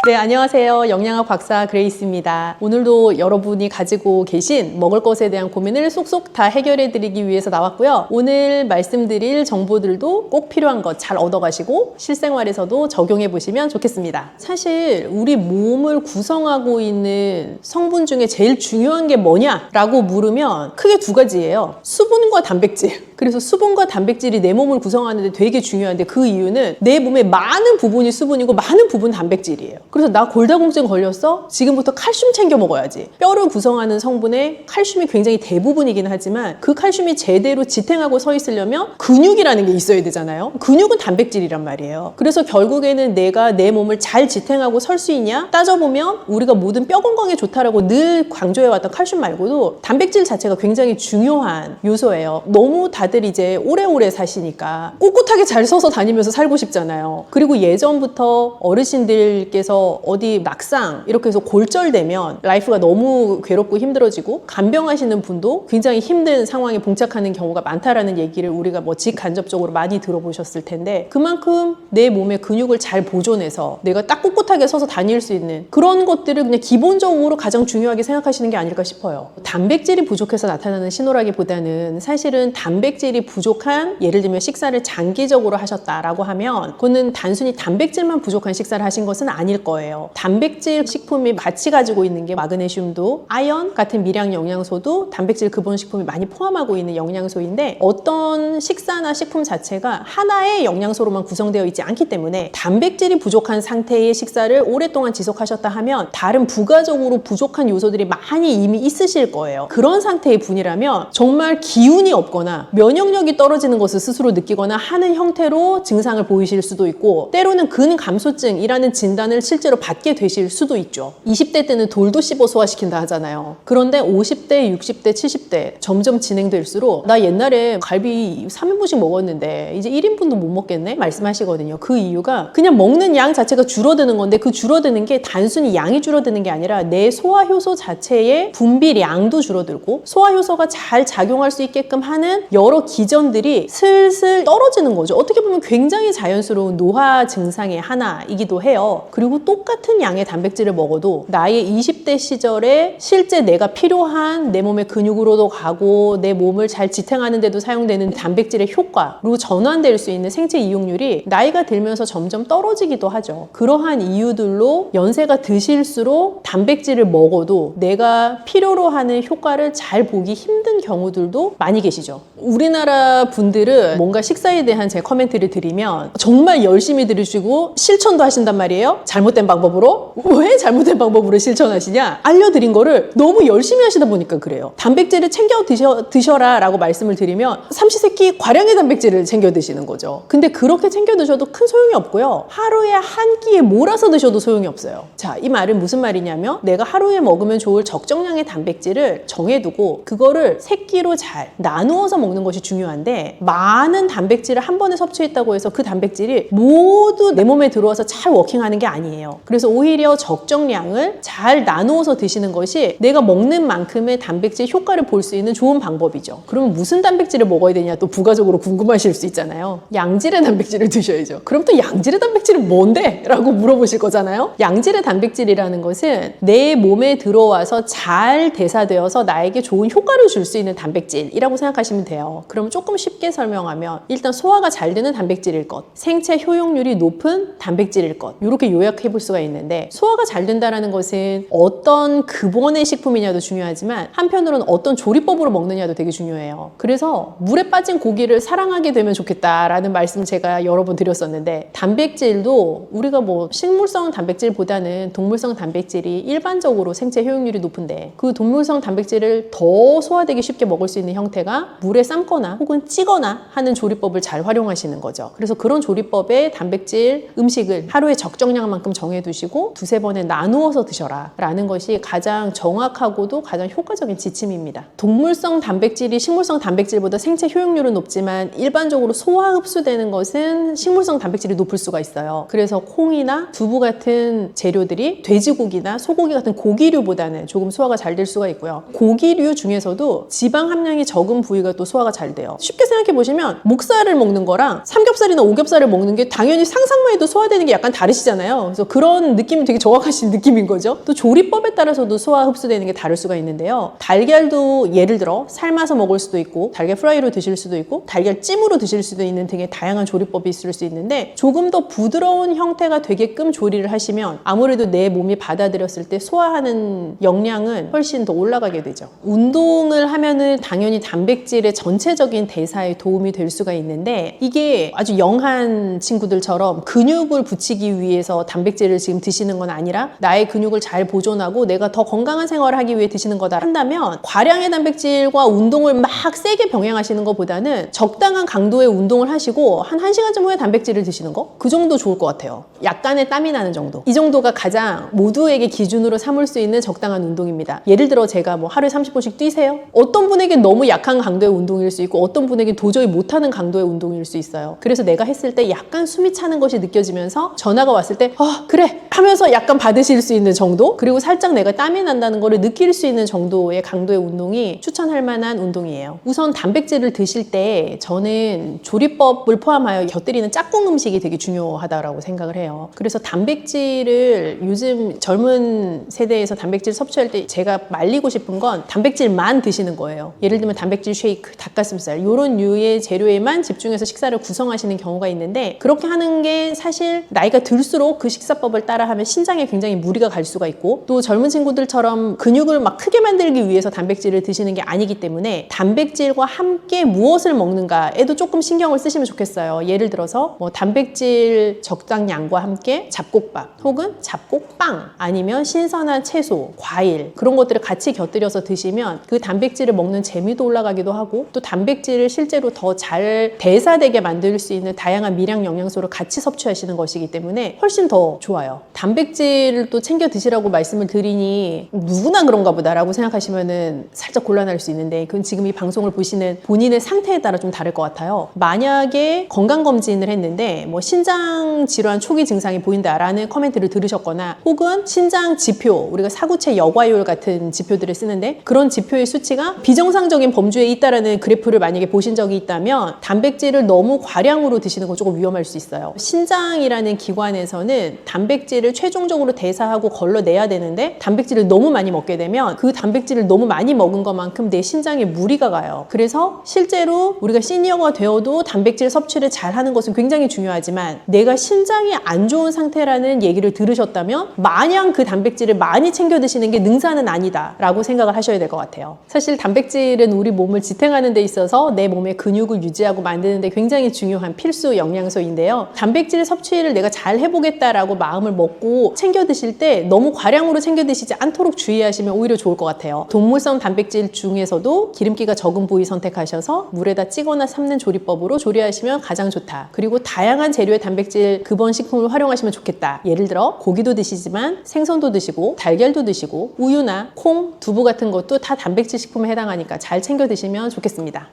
네, 안녕하세요. 영양학 박사 그레이스입니다. 오늘도 여러분이 가지고 계신 먹을 것에 대한 고민을 쏙쏙 다 해결해 드리기 위해서 나왔고요. 오늘 말씀드릴 정보들도 꼭 필요한 것 잘 얻어가시고 실생활에서도 적용해 보시면 좋겠습니다. 사실 우리 몸을 구성하고 있는 성분 중에 제일 중요한 게 뭐냐라고 물으면 크게 두 가지예요. 수분과 단백질. 그래서 수분과 단백질이 내 몸을 구성하는데 되게 중요한데 그 이유는 내 몸의 많은 부분이 수분이고 많은 부분 단백질이에요. 그래서 나 골다공증 걸렸어? 지금부터 칼슘 챙겨 먹어야지. 뼈를 구성하는 성분에 칼슘이 굉장히 대부분이긴 하지만 그 칼슘이 제대로 지탱하고 서 있으려면 근육이라는 게 있어야 되잖아요. 근육은 단백질이란 말이에요. 그래서 결국에는 내가 내 몸을 잘 지탱하고 설 수 있냐? 따져보면 우리가 모든 뼈 건강에 좋다라고 늘 강조해왔던 칼슘 말고도 단백질 자체가 굉장히 중요한 요소예요. 너무 다들 이제 오래오래 사시니까 꿋꿋하게 잘 서서 다니면서 살고 싶잖아요. 그리고 예전부터 어르신들께서 어디 막상 이렇게 해서 골절되면 라이프가 너무 괴롭고 힘들어지고 간병하시는 분도 굉장히 힘든 상황에 봉착하는 경우가 많다라는 얘기를 우리가 뭐 직간접적으로 많이 들어보셨을 텐데 그만큼 내 몸의 근육을 잘 보존해서 내가 딱 꿋꿋하게 서서 다닐 수 있는 그런 것들을 그냥 기본적으로 가장 중요하게 생각하시는 게 아닐까 싶어요. 단백질이 부족해서 나타나는 신호라기보다는 사실은 단백질이 부족한 예를 들면 식사를 장기적으로 하셨다라고 하면 그거는 단순히 단백질만 부족한 식사를 하신 것은 아닐 거예요. 단백질 식품이 같이 가지고 있는 게 마그네슘도 아연 같은 미량 영양소도 단백질 근본 식품이 많이 포함하고 있는 영양소인데 어떤 식사나 식품 자체가 하나의 영양소로만 구성되어 있지 않기 때문에 단백질이 부족한 상태의 식사를 오랫동안 지속하셨다 하면 다른 부가적으로 부족한 요소들이 많이 이미 있으실 거예요. 그런 상태의 분이라면 정말 기운이 없거나 면역력이 떨어지는 것을 스스로 느끼거나 하는 형태로 증상을 보이실 수도 있고 때로는 근감소증이라는 진단을 실제로 받게 되실 수도 있죠. 20대 때는 돌도 씹어 소화시킨다 하잖아요. 그런데 50대, 60대, 70대 점점 진행될수록 나 옛날에 갈비 3인분씩 먹었는데 이제 1인분도 못 먹겠네? 말씀하시거든요. 그 이유가 그냥 먹는 양 자체가 줄어드는 건데 그 줄어드는 게 단순히 양이 줄어드는 게 아니라 내 소화효소 자체의 분비량도 줄어들고 소화효소가 잘 작용할 수 있게끔 하는 여러 기전들이 슬슬 떨어지는 거죠. 어떻게 보면 굉장히 자연스러운 노화 증상의 하나이기도 해요. 그리고 똑같은 양의 단백질을 먹어도 나의 20대 시절에 실제 내가 필요한 내 몸의 근육으로도 가고 내 몸을 잘 지탱하는 데도 사용되는 단백질의 효과로 전환될 수 있는 생체 이용률이 나이가 들면서 점점 떨어지기도 하죠. 그러한 이유들로 연세가 드실수록 단백질을 먹어도 내가 필요로 하는 효과를 잘 보기 힘든 경우들도 많이 계시죠. 우리나라 분들은 뭔가 식사에 대한 제 코멘트를 드리면 정말 열심히 들으시고 실천도 하신단 말이에요. 잘못된 방법으로. 왜 잘못된 방법으로 실천하시냐? 알려드린 거를 너무 열심히 하시다 보니까 그래요. 단백질을 챙겨 드셔라 라고 말씀을 드리면 삼시세끼 과량의 단백질을 챙겨 드시는 거죠. 근데 그렇게 챙겨 드셔도 큰 소용이 없고요. 하루에 한 끼에 몰아서 드셔도 소용이 없어요. 자, 이 말은 무슨 말이냐면 내가 하루에 먹으면 좋을 적정량의 단백질을 정해두고 그거를 새끼로 잘 나누어서 먹는 것이 중요한데 많은 단백질을 한 번에 섭취했다고 해서 그 단백질이 모두 내 몸에 들어와서 잘 워킹하는 게 아니에요. 그래서 오히려 적정량을 잘 나누어서 드시는 것이 내가 먹는 만큼의 단백질 효과를 볼 수 있는 좋은 방법이죠. 그러면 무슨 단백질을 먹어야 되냐 또 부가적으로 궁금하실 수 있잖아요. 양질의 단백질을 드셔야죠. 그럼 또 양질의 단백질은 뭔데? 라고 물어보실 거잖아요. 양질의 단백질이라는 것은 내 몸에 들어와서 잘 대사되어서 나에게 좋은 효과를 줄 수 있는 단백질이라고 생각하시면 돼요. 그럼 조금 쉽게 설명하면 일단 소화가 잘 되는 단백질일 것, 생체 효용률이 높은 단백질일 것 이렇게 요약해 볼 수가 있는데 소화가 잘 된다는 것은 어떤 근본의 식품이냐도 중요하지만 한편으로는 어떤 조리법으로 먹느냐도 되게 중요해요. 그래서 물에 빠진 고기를 사랑하게 되면 좋겠다라는 말씀 제가 여러 번 드렸었는데 단백질도 우리가 뭐 식물성 단백질보다는 동물성 단백질이 일반적으로 생체 효용률이 높은데 그 동물성 단백질을 더 소화되기 쉽게 먹을 수 있는 형태가 물에 삶거나 혹은 찌거나 하는 조리법을 잘 활용하시는 거죠. 그래서 그런 조리법에 단백질 음식을 하루에 적정량만큼 정해두시고 두세 번에 나누어서 드셔라 라는 것이 가장 정확하고도 가장 효과적인 지침입니다. 동물성 단백질이 식물성 단백질보다 생체 효용률은 높지만 일반적으로 소화 흡수되는 것은 식물성 단백질이 높을 수가 있어요. 그래서 콩이나 두부 같은 재료들이 돼지고기나 소고기 같은 고기류보다는 조금 소화가 잘 될 수가 있고요. 고기류 중에서도 지방 함량이 적은 부위가 또 소화가 잘 돼요. 쉽게 생각해 보시면 목살을 먹는 거랑 삼겹살이나 오겹살을 먹는 게 당연히 상상만 해도 소화되는 게 약간 다르시잖아요. 그래서 그런 느낌이 되게 정확하신 느낌인 거죠. 또 조리법에 따라서도 소화 흡수되는 게 다를 수가 있는데요. 달걀도 예를 들어 삶아서 먹을 수도 있고 달걀 프라이로 드실 수도 있고 달걀 찜으로 드실 수도 있는 등의 다양한 조리법이 있을 수 있는데 조금 더 부드러운 형태가 되게끔 조리를 하시면 아무래도 내 몸이 받아들였을 때 소화하는 역량은 훨씬 더 올라가게 되죠. 운동을 하면은 당연히 단백질의 전체적인 대사에 도움이 될 수가 있는데 이게 아주 영한 친구들처럼 근육을 붙이기 위해서 단백질을 지금 드시는 건 아니라 나의 근육을 잘 보존하고 내가 더 건강한 생활을 하기 위해 드시는 거다 한다면 과량의 단백질과 운동을 막 세게 병행하시는 것보다는 적당한 강도의 운동을 하시고 한 1시간쯤 후에 단백질을 드시는 거? 그 정도 좋을 것 같아요. 약간의 땀이 나는 정도. 이 정도가 가장 모두에게 기준으로 삼을 수 있는 적당한 운동입니다. 예를 들어 제가 뭐 하루에 30분씩 뛰세요? 어떤 분에겐 너무 약한 강도의 운동일 수 있고 어떤 분에겐 도저히 못하는 강도의 운동일 수 있어요. 그래서 내가 했을 때 약간 숨이 차는 것이 느껴지면서 전화가 왔을 때 그래 하면서 약간 받으실 수 있는 정도, 그리고 살짝 내가 땀이 난다는 거를 느낄 수 있는 정도의 강도의 운동이 추천할 만한 운동이에요. 우선 단백질을 드실 때 저는 조리법을 포함하여 곁들이는 짝꿍 음식이 되게 중요하다고 생각을 해요. 그래서 단백질을 요즘 젊은 세대에서 단백질 섭취할 때 제가 말리고 싶은 건 단백질만 드시는 거예요. 예를 들면 단백질 쉐이크, 닭가슴살 이런 류의 재료에만 집중해서 식사를 구성하시는 경우가 있는데 그렇게 하는 게 사실 나이가 들수록 그 식사법을 따라하면 신장에 굉장히 무리가 갈 수가 있고 또 젊은 친구들처럼 근육을 막 크게 만들기 위해서 단백질을 드시는 게 아니기 때문에 단백질과 함께 무엇을 먹는가에도 조금 신경을 쓰시면 좋겠어요. 예를 들어서 뭐 단백질 적당량과 함께 잡곡밥 혹은 잡곡빵 아니면 신선한 채소, 과일 그런 것들을 같이 곁들여서 드시면 그 단백질을 먹는 재미도 올라가기도 하고 또 단백질을 실제로 더 잘 대사되게 만들 수 있는 다양한 미량 영양소를 같이 섭취하시는 것이기 때문에 훨씬 더 좋아요. 단백질을 또 챙겨 드시라고 말씀을 드리니 누구나 그런가 보다라고 생각하시면은 살짝 곤란할 수 있는데 그건 지금 이 방송을 보시는 본인의 상태에 따라 좀 다를 것 같아요. 만약에 건강검진을 했는데 뭐 신장 질환 초기 증상이 보인다라는 코멘트를 들으셨거나 혹은 신장 지표, 우리가 사구체 여과율 같은 지표들을 쓰는데 그런 지표의 수치가 비정상적인 범주에 있다라는 그래프를 만약에 보신 적이 있다면 단백질을 너무 과량으로 드시는 건 조금 위험할 수 있어요. 신장이라는 기관에서는 단백질을 최종적으로 대사하고 걸러내야 되는데 단백질을 너무 많이 먹게 되면 그 단백질을 너무 많이 먹은 것만큼 내 신장에 무리가 가요. 그래서 실제로 우리가 시니어가 되어도 단백질 섭취를 잘 하는 것은 굉장히 중요하지만 내가 신장이 안 좋은 상태라는 얘기를 들으셨다면 마냥 그 단백질을 많이 챙겨 드시는 게 능사는 아니다 라고 생각을 하셔야 될 것 같아요. 사실 단백질은 우리 몸을 지탱하는 데 있어서 내 몸의 근육을 유지하고 만드는 데 굉장히 중요한 필수 영양소인데요. 단백질 섭취를 내가 잘 해보겠다라고 마음을 먹고 챙겨 드실 때 너무 과량으로 챙겨 드시지 않도록 주의하시면 오히려 좋을 것 같아요. 동물성 단백질 중에서도 기름기가 적은 부위 선택하셔서 물에다 찌거나 삶는 조리법으로 조리하시면 가장 좋다. 그리고 다양한 재료의 단백질 급원 식품을 활용하시면 좋겠다. 예를 들어 고기도 드시지만 생선도 드시고 달걀도 드시고 우유나 콩, 두부 같은 것도 다 단백질 식품에 해당하니까 잘 챙겨 드시면 좋겠습니다.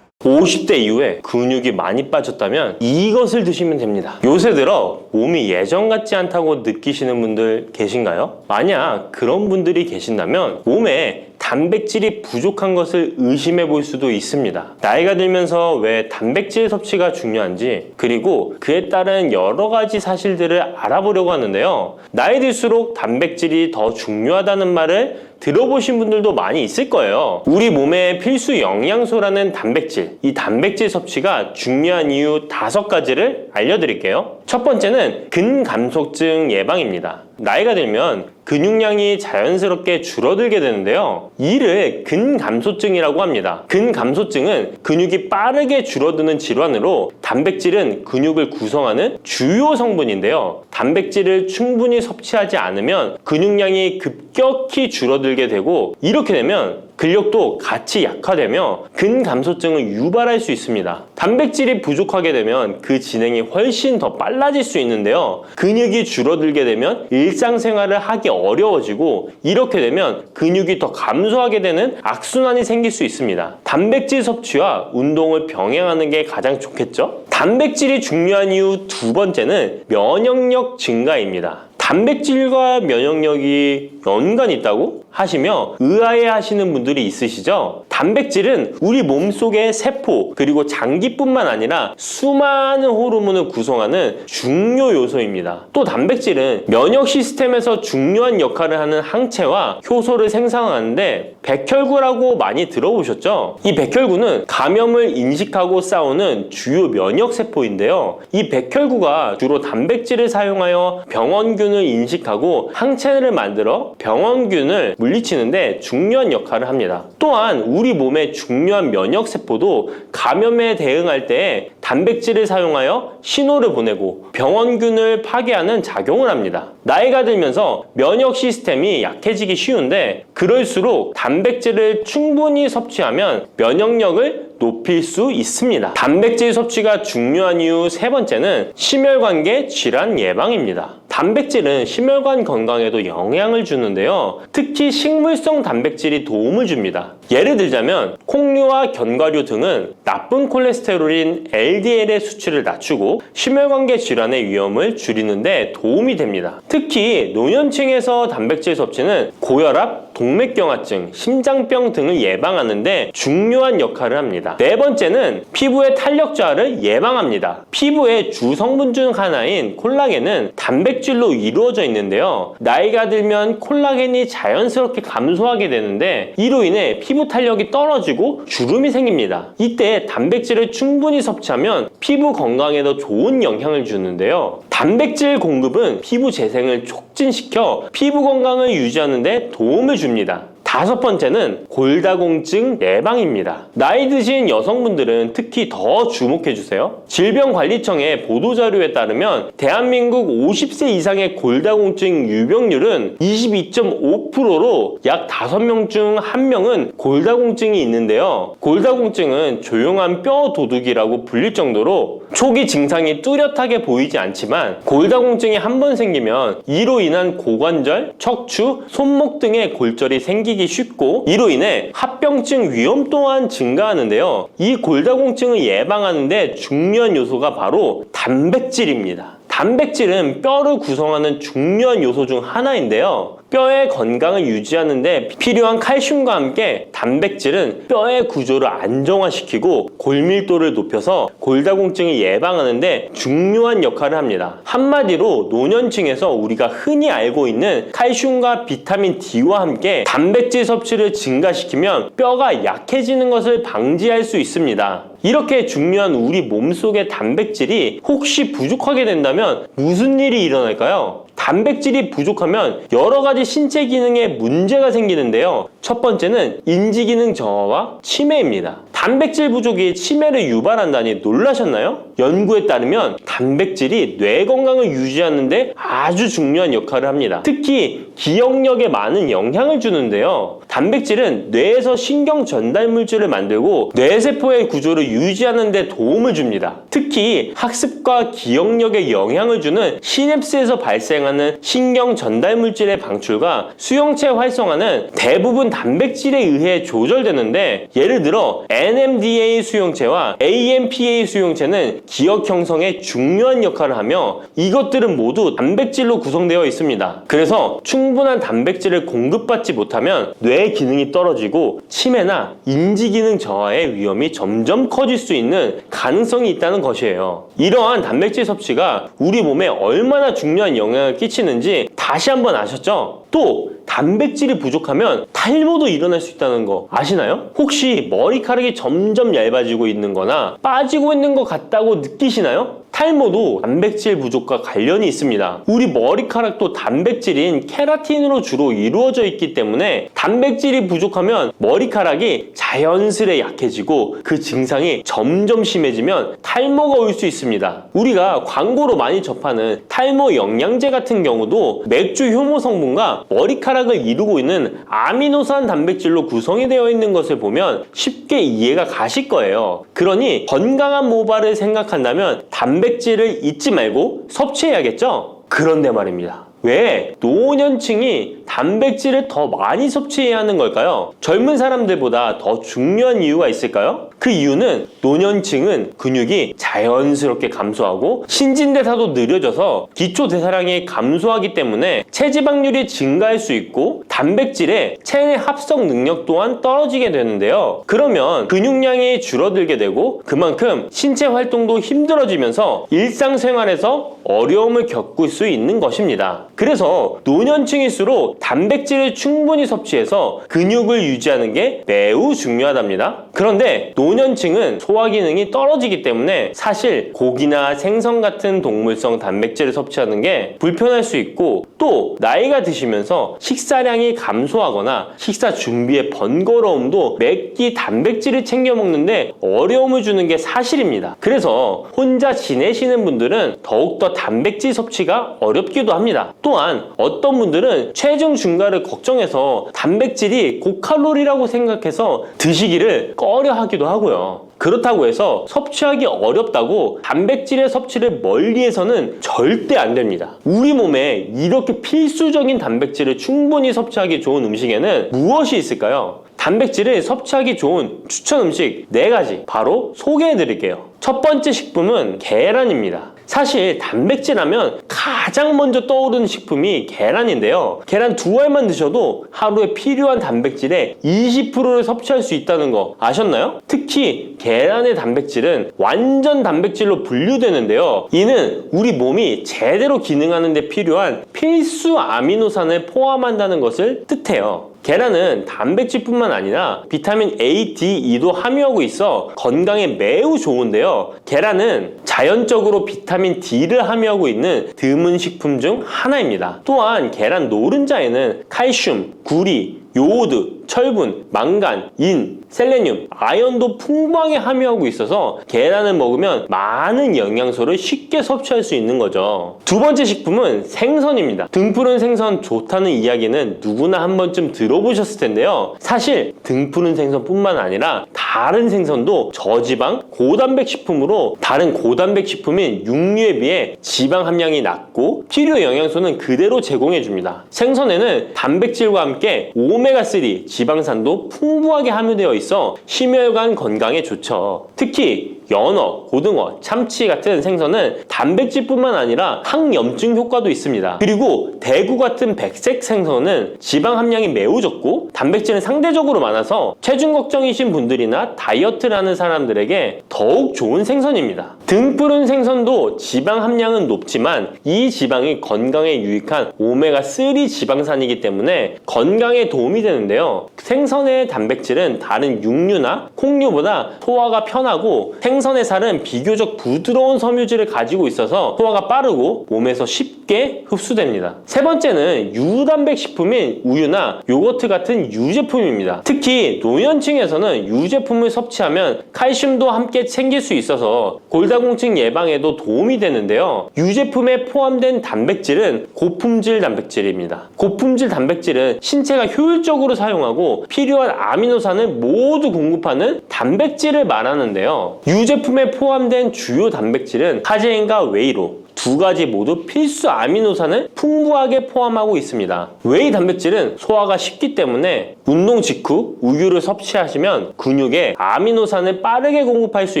50대 이후에 근육이 많이 빠졌다면 이것을 드시면 됩니다. 요새 들어 몸이 예전 같지 않다고 느끼시는 분들 계신가요? 만약 그런 분들이 계신다면 몸에 단백질이 부족한 것을 의심해 볼 수도 있습니다. 나이가 들면서 왜 단백질 섭취가 중요한지 그리고 그에 따른 여러 가지 사실들을 알아보려고 하는데요. 나이 들수록 단백질이 더 중요하다는 말을 들어보신 분들도 많이 있을 거예요. 우리 몸의 필수 영양소라는 단백질, 이 단백질 섭취가 중요한 이유 5가지를 알려드릴게요. 첫 번째는 근감소증 예방입니다. 나이가 들면 근육량이 자연스럽게 줄어들게 되는데요. 이를 근감소증이라고 합니다. 근감소증은 근육이 빠르게 줄어드는 질환으로 단백질은 근육을 구성하는 주요 성분인데요. 단백질을 충분히 섭취하지 않으면 근육량이 급격히 줄어들게 되고 이렇게 되면 근력도 같이 약화되며 근감소증을 유발할 수 있습니다. 단백질이 부족하게 되면 그 진행이 훨씬 더 빨라질 수 있는데요. 근육이 줄어들게 되면 일상생활을 하기 어려워지고 이렇게 되면 근육이 더 감소하게 되는 악순환이 생길 수 있습니다. 단백질 섭취와 운동을 병행하는 게 가장 좋겠죠? 단백질이 중요한 이유 2번째는 면역력 증가입니다. 단백질과 면역력이 연관이 있다고 하시며 의아해 하시는 분들이 있으시죠? 단백질은 우리 몸속의 세포 그리고 장기뿐만 아니라 수많은 호르몬을 구성하는 중요 요소입니다. 또 단백질은 면역 시스템에서 중요한 역할을 하는 항체와 효소를 생산하는데 백혈구라고 많이 들어보셨죠? 이 백혈구는 감염을 인식하고 싸우는 주요 면역 세포인데요. 이 백혈구가 주로 단백질을 사용하여 병원균을 인식하고 항체를 만들어 병원균을 물리치는데 중요한 역할을 합니다. 또한 우리 몸의 중요한 면역 세포도 감염에 대응할 때 단백질을 사용하여 신호를 보내고 병원균을 파괴하는 작용을 합니다. 나이가 들면서 면역 시스템이 약해지기 쉬운데 그럴수록 단백질을 충분히 섭취하면 면역력을 높일 수 있습니다. 단백질 섭취가 중요한 이유 세 번째는 심혈관계 질환 예방입니다. 단백질은 심혈관 건강에도 영향을 주는데요. 특히 식물성 단백질이 도움을 줍니다. 예를 들자면 콩류와 견과류 등은 나쁜 콜레스테롤인 LDL의 수치를 낮추고 심혈관계 질환의 위험을 줄이는데 도움이 됩니다. 특히 노년층에서 단백질 섭취는 고혈압, 동맥경화증, 심장병 등을 예방하는데 중요한 역할을 합니다. 네 번째는 피부의 탄력 저하를 예방합니다. 피부의 주 성분 중 하나인 콜라겐은 단백질로 이루어져 있는데요. 나이가 들면 콜라겐이 자연스럽게 감소하게 되는데 이로 인해 피부 탄력이 떨어지고 주름이 생깁니다. 이때 단백질을 충분히 섭취하면 피부 건강에도 좋은 영향을 주는데요. 단백질 공급은 피부 재생을 촉진시켜 피부 건강을 유지하는 데 도움을 줍니다. 다섯 번째는 골다공증 예방입니다. 나이 드신 여성분들은 특히 더 주목해주세요. 질병관리청의 보도자료에 따르면 대한민국 50세 이상의 골다공증 유병률은 22.5%로 약 5명 중 1명은 골다공증이 있는데요. 골다공증은 조용한 뼈 도둑이라고 불릴 정도로 초기 증상이 뚜렷하게 보이지 않지만 골다공증이 한 번 생기면 이로 인한 고관절, 척추, 손목 등의 골절이 생기기 쉽고 이로 인해 합병증 위험 또한 증가하는데요. 이 골다공증을 예방하는 데 중요한 요소가 바로 단백질입니다. 단백질은 뼈를 구성하는 중요한 요소 중 하나인데요. 뼈의 건강을 유지하는 데 필요한 칼슘과 함께 단백질은 뼈의 구조를 안정화시키고 골밀도를 높여서 골다공증을 예방하는 데 중요한 역할을 합니다. 한마디로 노년층에서 우리가 흔히 알고 있는 칼슘과 비타민 D와 함께 단백질 섭취를 증가시키면 뼈가 약해지는 것을 방지할 수 있습니다. 이렇게 중요한 우리 몸속의 단백질이 혹시 부족하게 된다면 무슨 일이 일어날까요? 단백질이 부족하면 여러 가지 신체 기능에 문제가 생기는데요. 첫 번째는 인지 기능 저하와 치매입니다. 단백질 부족이 치매를 유발한다니 놀라셨나요? 연구에 따르면 단백질이 뇌 건강을 유지하는 데 아주 중요한 역할을 합니다. 특히 기억력에 많은 영향을 주는데요. 단백질은 뇌에서 신경 전달 물질을 만들고 뇌세포의 구조를 유지하는 데 도움을 줍니다. 특히 학습과 기억력에 영향을 주는 시냅스에서 발생하는 신경 전달 물질의 방출과 수용체 활성화는 대부분 단백질에 의해 조절되는데 예를 들어 NMDA 수용체와 AMPA 수용체는 기억 형성에 중요한 역할을 하며 이것들은 모두 단백질로 구성되어 있습니다. 그래서 충분한 단백질을 공급받지 못하면 뇌 기능이 떨어지고 치매나 인지 기능 저하의 위험이 점점 커질 수 있는 가능성이 있다는 것이에요. 이러한 단백질 섭취가 우리 몸에 얼마나 중요한 영향을 끼치는지 다시 한번 아셨죠? 또 단백질이 부족하면 탈모도 일어날 수 있다는 거 아시나요? 혹시 머리카락이 점점 얇아지고 있는 거나 빠지고 있는 것 같다고 느끼시나요? 탈모도 단백질 부족과 관련이 있습니다. 우리 머리카락도 단백질인 케라틴으로 주로 이루어져 있기 때문에 단백질이 부족하면 머리카락이 자연스레 약해지고 그 증상이 점점 심해지면 탈모가 올 수 있습니다. 우리가 광고로 많이 접하는 탈모 영양제 같은 경우도 맥주 효모 성분과 머리카락을 이루고 있는 아미노산 단백질로 구성이 되어 있는 것을 보면 쉽게 이해가 가실 거예요. 그러니 건강한 모발을 생각한다면 단백질을 잊지 말고 섭취해야겠죠? 그런데 말입니다. 왜 노년층이 단백질을 더 많이 섭취해야 하는 걸까요? 젊은 사람들보다 더 중요한 이유가 있을까요? 그 이유는 노년층은 근육이 자연스럽게 감소하고 신진대사도 느려져서 기초대사량이 감소하기 때문에 체지방률이 증가할 수 있고 단백질의 체내 합성 능력 또한 떨어지게 되는데요. 그러면 근육량이 줄어들게 되고 그만큼 신체 활동도 힘들어지면서 일상생활에서 어려움을 겪을 수 있는 것입니다. 그래서 노년층일수록 단백질을 충분히 섭취해서 근육을 유지하는 게 매우 중요하답니다. 그런데 노년층은 소화 기능이 떨어지기 때문에 사실 고기나 생선 같은 동물성 단백질을 섭취하는 게 불편할 수 있고 또 나이가 드시면서 식사량이 감소하거나 식사 준비의 번거로움도 매끼 단백질을 챙겨 먹는데 어려움을 주는 게 사실입니다. 그래서 혼자 지내시는 분들은 더욱더 단백질 섭취가 어렵기도 합니다. 또한 어떤 분들은 체중 증가를 걱정해서 단백질이 고칼로리라고 생각해서 드시기를 꺼려 하기도 하고요. 그렇다고 해서 섭취하기 어렵다고 단백질의 섭취를 멀리해서는 절대 안 됩니다. 우리 몸에 이렇게 필수적인 단백질을 충분히 섭취하기 좋은 음식에는 무엇이 있을까요? 단백질을 섭취하기 좋은 추천 음식 4가지 바로 소개해 드릴게요. 첫 번째 식품은 계란입니다. 사실 단백질하면 가장 먼저 떠오르는 식품이 계란인데요. 계란 2알만 드셔도 하루에 필요한 단백질의 20%를 섭취할 수 있다는 거 아셨나요? 특히 계란의 단백질은 완전 단백질로 분류되는데요. 이는 우리 몸이 제대로 기능하는 데 필요한 필수 아미노산을 포함한다는 것을 뜻해요. 계란은 단백질뿐만 아니라 비타민 A, D, E도 함유하고 있어 건강에 매우 좋은데요. 계란은 자연적으로 비타민 D를 함유하고 있는 드문 식품 중 하나입니다. 또한 계란 노른자에는 칼슘, 구리, 요오드, 철분, 망간, 인, 셀레늄, 아연도 풍부하게 함유하고 있어서 계란을 먹으면 많은 영양소를 쉽게 섭취할 수 있는 거죠. 두 번째 식품은 생선입니다. 등푸른 생선 좋다는 이야기는 누구나 한 번쯤 들어보셨을 텐데요. 사실 등푸른 생선뿐만 아니라 다른 생선도 저지방, 고단백 식품으로 다른 고단백 식품인 육류에 비해 지방 함량이 낮고 필요 영양소는 그대로 제공해줍니다. 생선에는 단백질과 함께 오메가3 지방산도 풍부하게 함유되어 있어 심혈관 건강에 좋죠. 특히 연어, 고등어, 참치 같은 생선은 단백질뿐만 아니라 항염증 효과도 있습니다. 그리고 대구 같은 백색 생선은 지방 함량이 매우 적고 단백질은 상대적으로 많아서 체중 걱정이신 분들이나 다이어트를 하는 사람들에게 더욱 좋은 생선입니다. 등푸른 생선도 지방 함량은 높지만 이 지방이 건강에 유익한 오메가3 지방산이기 때문에 건강에 도움이 되는데요. 생선의 단백질은 다른 육류나 콩류보다 소화가 편하고 생선의 살은 비교적 부드러운 섬유질을 가지고 있어서 소화가 빠르고 몸에서 쉽게 흡수됩니다. 세 번째는 유단백 식품인 우유나 요거트 같은 유제품입니다. 특히 노년층에서는 유제품을 섭취하면 칼슘도 함께 챙길 수 있어서 골다공증 예방에도 도움이 되는데요. 유제품에 포함된 단백질은 고품질 단백질입니다. 고품질 단백질은 신체가 효율적으로 사용하고 필요한 아미노산을 모두 공급하는 단백질을 말하는데요. 유제품에 포함된 주요 단백질은 카제인과 웨이로 2가지 모두 필수 아미노산을 풍부하게 포함하고 있습니다. 웨이 단백질은 소화가 쉽기 때문에 운동 직후 우유를 섭취하시면 근육에 아미노산을 빠르게 공급할 수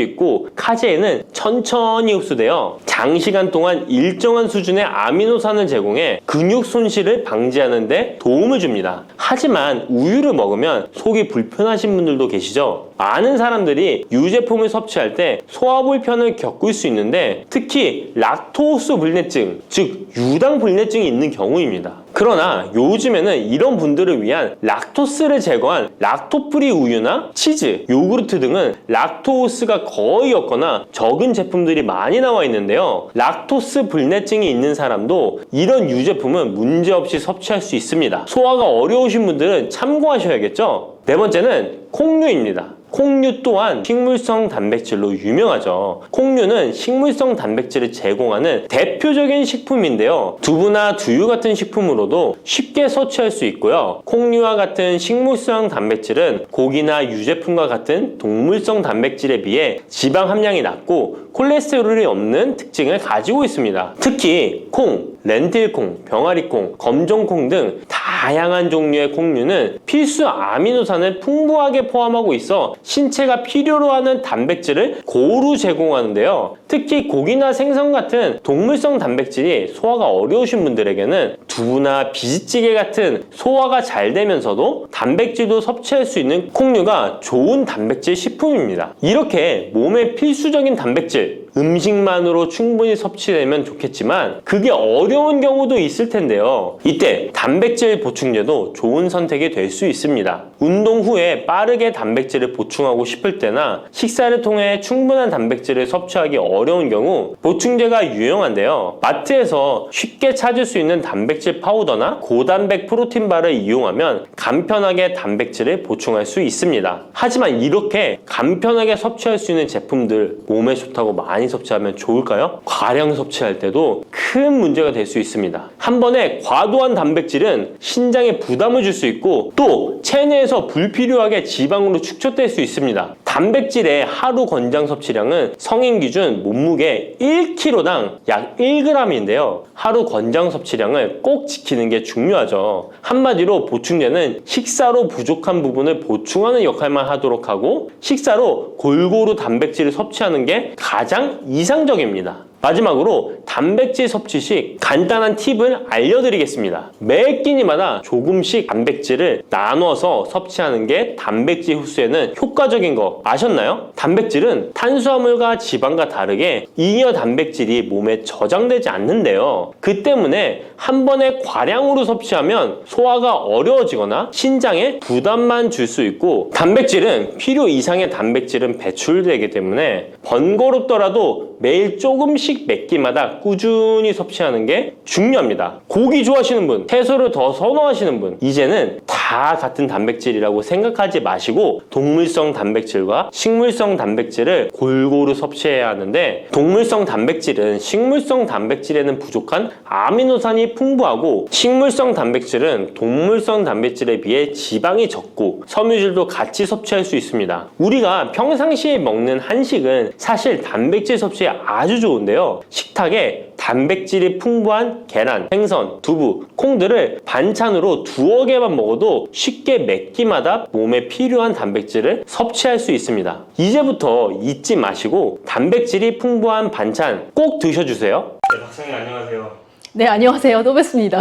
있고 카제인은 천천히 흡수되어 장시간 동안 일정한 수준의 아미노산을 제공해 근육 손실을 방지하는 데 도움을 줍니다. 하지만 우유를 먹으면 속이 불편하신 분들도 계시죠? 많은 사람들이 유제품을 섭취할 때 소화 불편을 겪을 수 있는데 특히 락토스 불내증, 즉 유당 불내증이 있는 경우입니다. 그러나 요즘에는 이런 분들을 위한 락토스를 제거한 락토프리 우유나 치즈, 요구르트 등은 락토스가 거의 없거나 적은 제품들이 많이 나와 있는데요. 락토스 불내증이 있는 사람도 이런 유제품은 문제없이 섭취할 수 있습니다. 소화가 어려우신 분들은 참고하셔야겠죠? 네 번째는 콩류입니다. 콩류 또한 식물성 단백질로 유명하죠. 콩류는 식물성 단백질을 제공하는 대표적인 식품인데요. 두부나 두유 같은 식품으로도 쉽게 섭취할 수 있고요. 콩류와 같은 식물성 단백질은 고기나 유제품과 같은 동물성 단백질에 비해 지방 함량이 낮고 콜레스테롤이 없는 특징을 가지고 있습니다. 특히 콩, 렌틸콩, 병아리콩, 검정콩 등 다양한 종류의 콩류는 필수 아미노산을 풍부하게 포함하고 있어 신체가 필요로 하는 단백질을 고루 제공하는데요. 특히 고기나 생선 같은 동물성 단백질이 소화가 어려우신 분들에게는 두부나 비지찌개 같은 소화가 잘 되면서도 단백질도 섭취할 수 있는 콩류가 좋은 단백질 식품입니다. 이렇게 몸에 필수적인 단백질, 음식만으로 충분히 섭취되면 좋겠지만 그게 어려운 경우도 있을 텐데요. 이때 단백질 보충제도 좋은 선택이 될 수 있습니다. 운동 후에 빠르게 단백질을 보충하고 싶을 때나 식사를 통해 충분한 단백질을 섭취하기 어려운 경우 보충제가 유용한데요. 마트에서 쉽게 찾을 수 있는 단백질 파우더나 고단백 프로틴바를 이용하면 간편하게 단백질을 보충할 수 있습니다. 하지만 이렇게 간편하게 섭취할 수 있는 제품들 몸에 좋다고 많이 섭취하면 좋을까요? 과량 섭취할 때도 큰 문제가 될 수 있습니다. 한 번에 과도한 단백질은 신장에 부담을 줄 수 있고 또 체내에서 불필요하게 지방으로 축적될 수 있습니다. 단백질의 하루 권장 섭취량은 성인 기준 몸무게 1kg당 약 1g인데요. 하루 권장 섭취량을 꼭 지키는 게 중요하죠. 한마디로 보충제는 식사로 부족한 부분을 보충하는 역할만 하도록 하고 식사로 골고루 단백질을 섭취하는 게 가장 이상적입니다. 마지막으로 단백질 섭취 시 간단한 팁을 알려드리겠습니다. 매 끼니마다 조금씩 단백질을 나눠서 섭취하는 게 단백질 흡수에는 효과적인 거 아셨나요? 단백질은 탄수화물과 지방과 다르게 잉여 단백질이 몸에 저장되지 않는데요. 그 때문에 한 번에 과량으로 섭취하면 소화가 어려워지거나 신장에 부담만 줄 수 있고 단백질은 필요 이상의 단백질은 배출되기 때문에 번거롭더라도 매일 조금씩 몇 끼마다 꾸준히 섭취하는 게 중요합니다. 고기 좋아하시는 분, 채소를 더 선호하시는 분, 이제는 다 같은 단백질이라고 생각하지 마시고 동물성 단백질과 식물성 단백질을 골고루 섭취해야 하는데 동물성 단백질은 식물성 단백질에는 부족한 아미노산이 풍부하고 식물성 단백질은 동물성 단백질에 비해 지방이 적고 섬유질도 같이 섭취할 수 있습니다. 우리가 평상시에 먹는 한식은 사실 단백질 섭취에 아주 좋은데요. 식탁에 단백질이 풍부한 계란, 생선, 두부, 콩들을 반찬으로 두어 개만 먹어도 쉽게 몇 끼마다 몸에 필요한 단백질을 섭취할 수 있습니다. 이제부터 잊지 마시고 단백질이 풍부한 반찬 꼭 드셔주세요. 네, 박사님 안녕하세요. 네, 안녕하세요. 또 뵙습니다.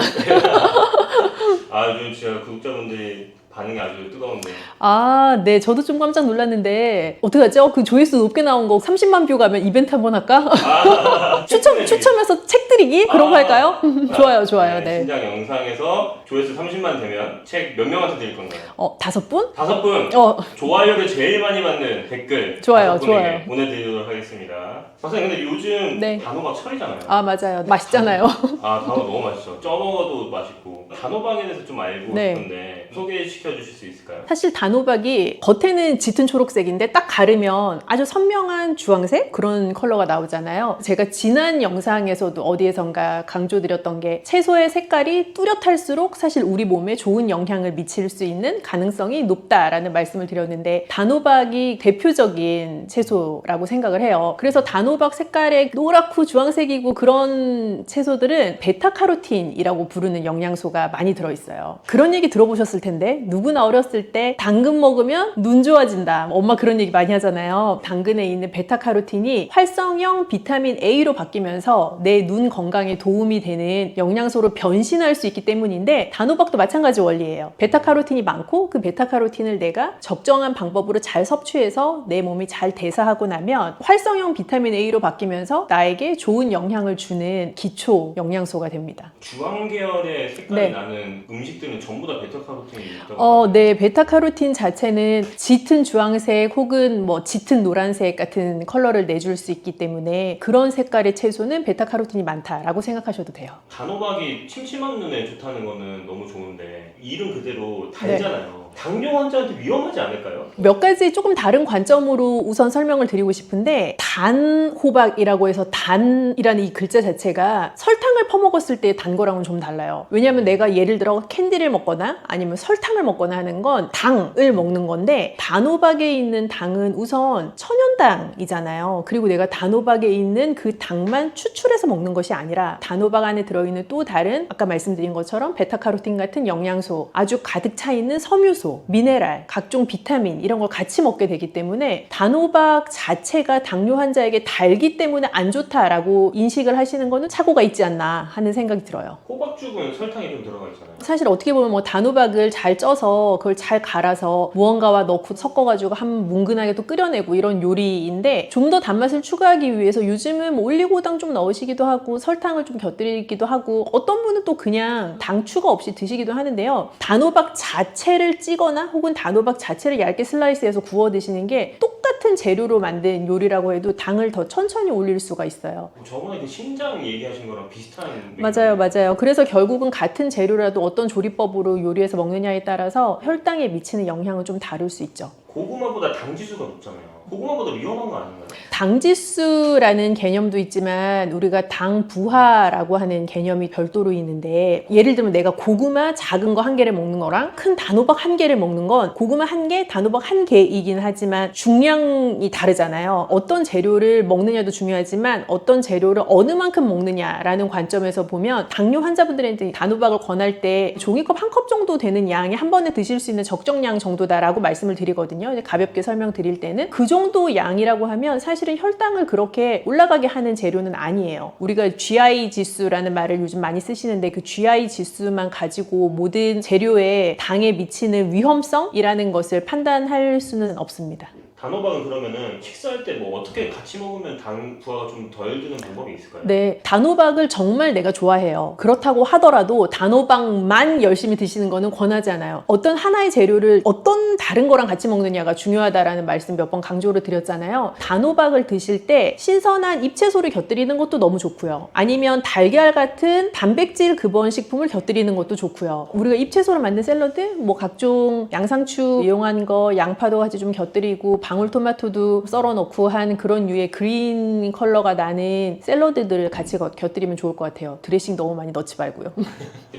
요즘 제가 구독자분들이 반응이 아주 뜨거운데요. 아, 네. 저도 좀 깜짝 놀랐는데 어떡하죠? 그 조회수 높게 나온 거 30만 뷰 가면 이벤트 한번 할까? 추첨해서 책 드리기? 그런 거 할까요? 좋아요. 네. 신장 영상에서 조회수 30만 되면 책 몇 명한테 드릴 건가요? 5분? 5분! 좋아요를 제일 많이 받는 댓글 좋아요. 보내드리도록 하겠습니다. 박사님 근데 요즘 네. 단호박 철이잖아요. 아, 맞아요. 맛있잖아요. 단호박 너무 맛있죠. 쪄 먹어도 맛있고 단호박에 대해서 좀 알고 네. 싶은데 소개시켜 주실 수 있을까요? 사실 단호박이 겉에는 짙은 초록색인데 딱 가르면 아주 선명한 주황색 그런 컬러가 나오잖아요. 제가 지난 영상에서도 어디에선가 강조드렸던 게 채소의 색깔이 뚜렷할수록 사실 우리 몸에 좋은 영향을 미칠 수 있는 가능성이 높다라는 말씀을 드렸는데 단호박이 대표적인 채소라고 생각을 해요. 그래서 단호박 색깔의 노랗고 주황색이고 그런 채소들은 베타카로틴이라고 부르는 영양소가 많이 들어있어요. 그런 얘기 들어보셨을 텐데 누구나 어렸을 때 당근 먹으면 눈 좋아진다. 엄마 그런 얘기 많이 하잖아요. 당근에 있는 베타카로틴이 활성형 비타민 A로 바뀌면서 내 눈 건강에 도움이 되는 영양소로 변신할 수 있기 때문인데 단호박도 마찬가지 원리예요. 베타카로틴이 많고 그 베타카로틴을 내가 적정한 방법으로 잘 섭취해서 내 몸이 잘 대사하고 나면 활성형 비타민 A로 바뀌면서 나에게 좋은 영향을 주는 기초 영양소가 됩니다. 주황 계열의 색깔이 네. 나는 음식들은 전부 다 베타카로틴이 있다고 네. 베타카로틴 자체는 짙은 주황색 혹은 뭐 짙은 노란색 같은 컬러를 내줄 수 있기 때문에 그런 색깔의 채소는 베타카로틴이 많다라고 생각하셔도 돼요. 단호박이 침침한 눈에 좋다는 거는 너무 좋은데 이름 그대로 달잖아요. 당뇨 환자한테 위험하지 않을까요? 몇 가지 조금 다른 관점으로 우선 설명을 드리고 싶은데, 단호박이라고 해서 단이라는 이 글자 자체가 설탕을 퍼먹었을 때 단 거랑은 좀 달라요. 왜냐하면 내가 예를 들어 캔디를 먹거나 아니면 설탕을 먹거나 하는 건 당을 먹는 건데, 단호박에 있는 당은 우선 천연당이잖아요. 그리고 내가 단호박에 있는 그 당만 추출해서 먹는 것이 아니라 단호박 안에 들어있는 또 다른 아까 말씀드린 것처럼 베타카로틴 같은 영양소, 아주 가득 차 있는 섬유소, 미네랄, 각종 비타민 이런 걸 같이 먹게 되기 때문에 단호박 자체가 당뇨 환자에게 달기 때문에 안 좋다라고 인식을 하시는 거는 착오가 있지 않나 하는 생각이 들어요. 호박죽은 설탕이 좀 들어가 있잖아요. 사실 어떻게 보면 뭐 단호박을 잘 쪄서 그걸 잘 갈아서 무언가와 넣고 섞어가지고 한 뭉근하게 또 끓여내고 이런 요리인데, 좀 더 단맛을 추가하기 위해서 요즘은 뭐 올리고당 좀 넣으시기도 하고 설탕을 좀 곁들이기도 하고, 어떤 분은 또 그냥 당 추가 없이 드시기도 하는데요. 단호박 자체를 찌거나 혹은 단호박 자체를 얇게 슬라이스해서 구워 드시는 게 똑같은 재료로 만든 요리라고 해도 당을 더 천천히 올릴 수가 있어요. 저번에 그 신장 얘기하신 거랑 비슷한 맞아요. 그래서 결국은 같은 재료라도 어떤 조리법으로 요리해서 먹느냐에 따라서 혈당에 미치는 영향은 좀 다를 수 있죠. 고구마보다 당지수가 높잖아요. 고구마보다 위험한 거 아닌가요? 당지수라는 개념도 있지만 우리가 당부하라고 하는 개념이 별도로 있는데, 예를 들면 내가 고구마 작은 거 한 개를 먹는 거랑 큰 단호박 한 개를 먹는 건 고구마 한 개, 단호박 한 개이긴 하지만 중량이 다르잖아요. 어떤 재료를 먹느냐도 중요하지만 어떤 재료를 어느 만큼 먹느냐라는 관점에서 보면 당뇨 환자분들한테 단호박을 권할 때 종이컵 한 컵 정도 되는 양이 한 번에 드실 수 있는 적정량 정도다라고 말씀을 드리거든요. 가볍게 설명드릴 때는 그 정도 양이라고 하면 사실은 혈당을 그렇게 올라가게 하는 재료는 아니에요. 우리가 GI 지수라는 말을 요즘 많이 쓰시는데, 그 GI 지수만 가지고 모든 재료에 당에 미치는 위험성이라는 것을 판단할 수는 없습니다. 단호박은 그러면은 식사할 때 뭐 어떻게 같이 먹으면 당 부하가 좀 덜 드는 방법이 있을까요? 네, 단호박을 정말 내가 좋아해요. 그렇다고 하더라도 단호박만 열심히 드시는 거는 권하지 않아요. 어떤 하나의 재료를 어떤 다른 거랑 같이 먹느냐가 중요하다라는 말씀 몇 번 강조를 드렸잖아요. 단호박을 드실 때 신선한 잎채소를 곁들이는 것도 너무 좋고요. 아니면 달걀 같은 단백질 근원 식품을 곁들이는 것도 좋고요. 우리가 잎채소로 만든 샐러드, 뭐 각종 양상추 이용한 거, 양파도 같이 좀 곁들이고 방울토마토도 썰어 넣고 한 그런 류의 그린 컬러가 나는 샐러드들을 같이 곁들이면 좋을 것 같아요. 드레싱 너무 많이 넣지 말고요.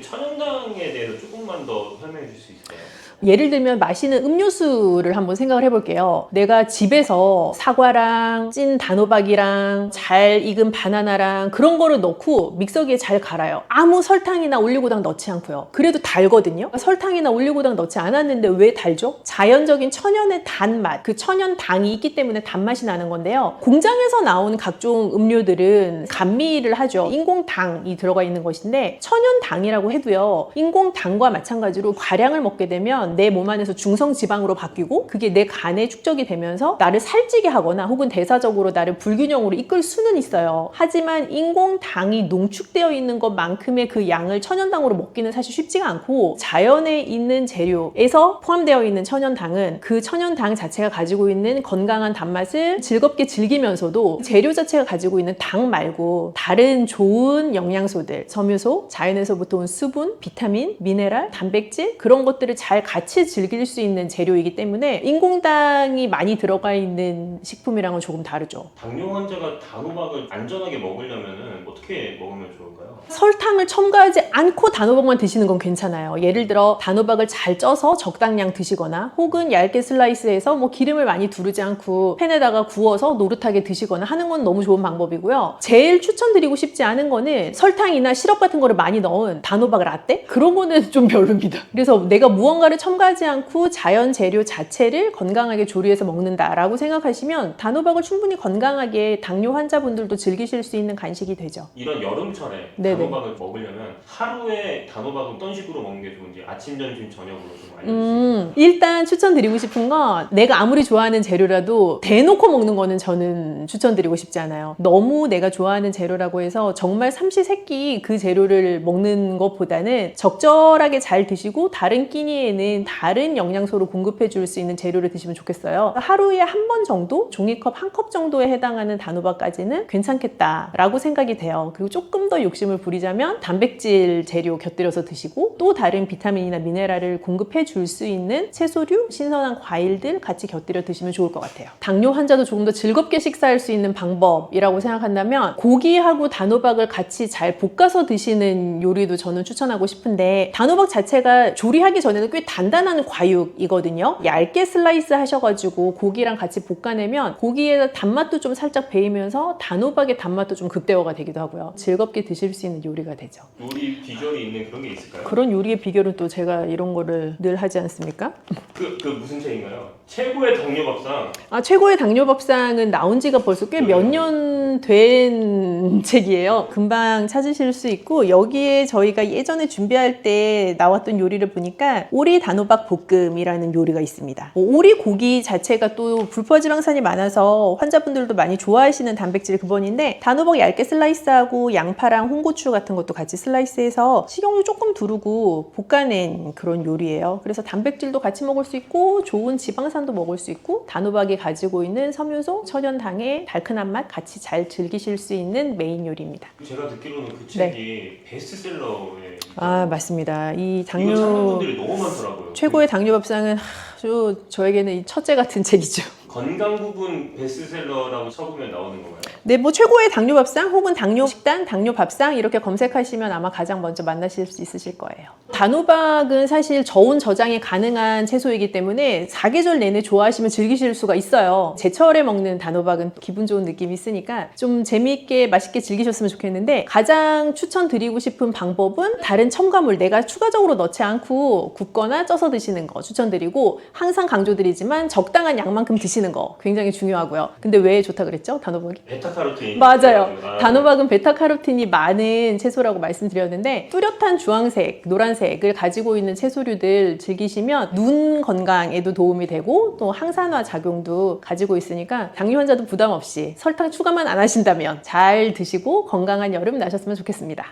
천연당에 대해서 조금만 더 설명해 줄 수 있을까요? 예를 들면 마시는 음료수를 한번 생각을 해볼게요. 내가 집에서 사과랑 찐 단호박이랑 잘 익은 바나나랑 그런 거를 넣고 믹서기에 잘 갈아요. 아무 설탕이나 올리고당 넣지 않고요. 그래도 달거든요. 설탕이나 올리고당 넣지 않았는데 왜 달죠? 자연적인 천연의 단맛, 그 천연당이 있기 때문에 단맛이 나는 건데요. 공장에서 나온 각종 음료들은 감미를 하죠. 인공당이 들어가 있는 것인데, 천연당이라고 해도요, 인공당과 마찬가지로 과량을 먹게 되면 내 몸 안에서 중성지방으로 바뀌고 그게 내 간에 축적이 되면서 나를 살찌게 하거나 혹은 대사적으로 나를 불균형으로 이끌 수는 있어요. 하지만 인공당이 농축되어 있는 것만큼의 그 양을 천연당으로 먹기는 사실 쉽지가 않고, 자연에 있는 재료에서 포함되어 있는 천연당은 그 천연당 자체가 가지고 있는 건강한 단맛을 즐겁게 즐기면서도 재료 자체가 가지고 있는 당 말고 다른 좋은 영양소들, 섬유소, 자연에서부터 온 수분, 비타민, 미네랄, 단백질 그런 것들을 잘 같이 즐길 수 있는 재료이기 때문에 인공당이 많이 들어가 있는 식품이랑은 조금 다르죠. 당뇨 환자가 단호박을 안전하게 먹으려면 어떻게 먹으면 좋을까요? 설탕을 첨가하지 않고 단호박만 드시는 건 괜찮아요. 예를 들어 단호박을 잘 쪄서 적당량 드시거나 혹은 얇게 슬라이스해서 뭐 기름을 많이 두르지 않고 팬에다가 구워서 노릇하게 드시거나 하는 건 너무 좋은 방법이고요. 제일 추천드리고 싶지 않은 거는 설탕이나 시럽 같은 거를 많이 넣은 단호박 라떼? 그런 거는 좀 별로입니다. 그래서 내가 무언가를 첨가하지 않고 자연 재료 자체를 건강하게 조리해서 먹는다라고 생각하시면 단호박을 충분히 건강하게 당뇨 환자분들도 즐기실 수 있는 간식이 되죠. 이런 여름철에 네네. 단호박을 먹으려면 하루에 단호박은 어떤 식으로 먹는 게 좋은지 아침, 점심, 저녁으로 좀 알려주세요. 일단 추천드리고 싶은 건 내가 아무리 좋아하는 좋아하는 재료라도 대놓고 먹는 거는 저는 추천드리고 싶지 않아요. 너무 내가 좋아하는 재료라고 해서 정말 삼시세끼 그 재료를 먹는 것보다는 적절하게 잘 드시고 다른 끼니에는 다른 영양소를 공급해 줄 수 있는 재료를 드시면 좋겠어요. 하루에 한 번 정도, 종이컵 한 컵 정도에 해당하는 단호박까지는 괜찮겠다라고 생각이 돼요. 그리고 조금 더 욕심을 부리자면 단백질 재료 곁들여서 드시고 또 다른 비타민이나 미네랄을 공급해 줄 수 있는 채소류, 신선한 과일들 같이 곁들여 드시면 좋을 것 같아요. 당뇨 환자도 조금 더 즐겁게 식사할 수 있는 방법이라고 생각한다면 고기하고 단호박을 같이 잘 볶아서 드시는 요리도 저는 추천하고 싶은데, 단호박 자체가 조리하기 전에는 꽤 단단한 과육이거든요. 얇게 슬라이스 하셔가지고 고기랑 같이 볶아내면 고기의 단맛도 좀 살짝 배이면서 단호박의 단맛도 좀 급대화가 되기도 하고요. 즐겁게 드실 수 있는 요리가 되죠. 요리 비결이 있는 그런 게 있을까요? 그런 요리의 비결은 또 제가 이런 거를 늘 하지 않습니까? 그 무슨 책인가요? 최고의 당뇨밥상. 최고의 당뇨밥상은 나온 지가 벌써 꽤 몇 년 된 책이에요. 금방 찾으실 수 있고, 여기에 저희가 예전에 준비할 때 나왔던 요리를 보니까 오리 단호박 볶음이라는 요리가 있습니다. 오리 고기 자체가 또 불포지방산이 많아서 환자분들도 많이 좋아하시는 단백질 근본인데, 단호박 얇게 슬라이스하고 양파랑 홍고추 같은 것도 같이 슬라이스해서 식용유 조금 두르고 볶아낸 그런 요리예요. 그래서 단백질도 같이 먹을 수 있고 좋은 지방산도 먹을 수 있고 단호박이 가지고 있는 섬유소, 천연당의 달큰한 맛 같이 잘 즐기실 수 있는 메인 요리입니다. 제가 듣기로는 그 책이 베스트셀러에 맞습니다. 이 이거 찾는 당뇨 분들이 너무 많더라고요. 최고의 당뇨밥상은 아주 저에게는 이 첫째 같은 책이죠. 건강 부분 베스트셀러라고 쳐보면 나오는 건가요? 네, 뭐 최고의 당뇨밥상 혹은 당뇨 식단, 당뇨 밥상 이렇게 검색하시면 아마 가장 먼저 만나실 수 있으실 거예요. 단호박은 사실 저온 저장이 가능한 채소이기 때문에 사계절 내내 좋아하시면 즐기실 수가 있어요. 제철에 먹는 단호박은 기분 좋은 느낌이 있으니까 좀 재미있게 맛있게 즐기셨으면 좋겠는데, 가장 추천드리고 싶은 방법은 다른 첨가물 내가 추가적으로 넣지 않고 굽거나 쪄서 드시는 거 추천드리고, 항상 강조드리지만 적당한 양만큼 드시는 거 굉장히 중요하고요. 근데 왜 좋다 그랬죠? 단호박이? 베타카로틴. 맞아요. 단호박은 베타카로틴이 많은 채소라고 말씀드렸는데, 뚜렷한 주황색, 노란색을 가지고 있는 채소류들 즐기시면 눈 건강에도 도움이 되고 또 항산화 작용도 가지고 있으니까 당뇨 환자도 부담 없이 설탕 추가만 안 하신다면 잘 드시고 건강한 여름 나셨으면 좋겠습니다.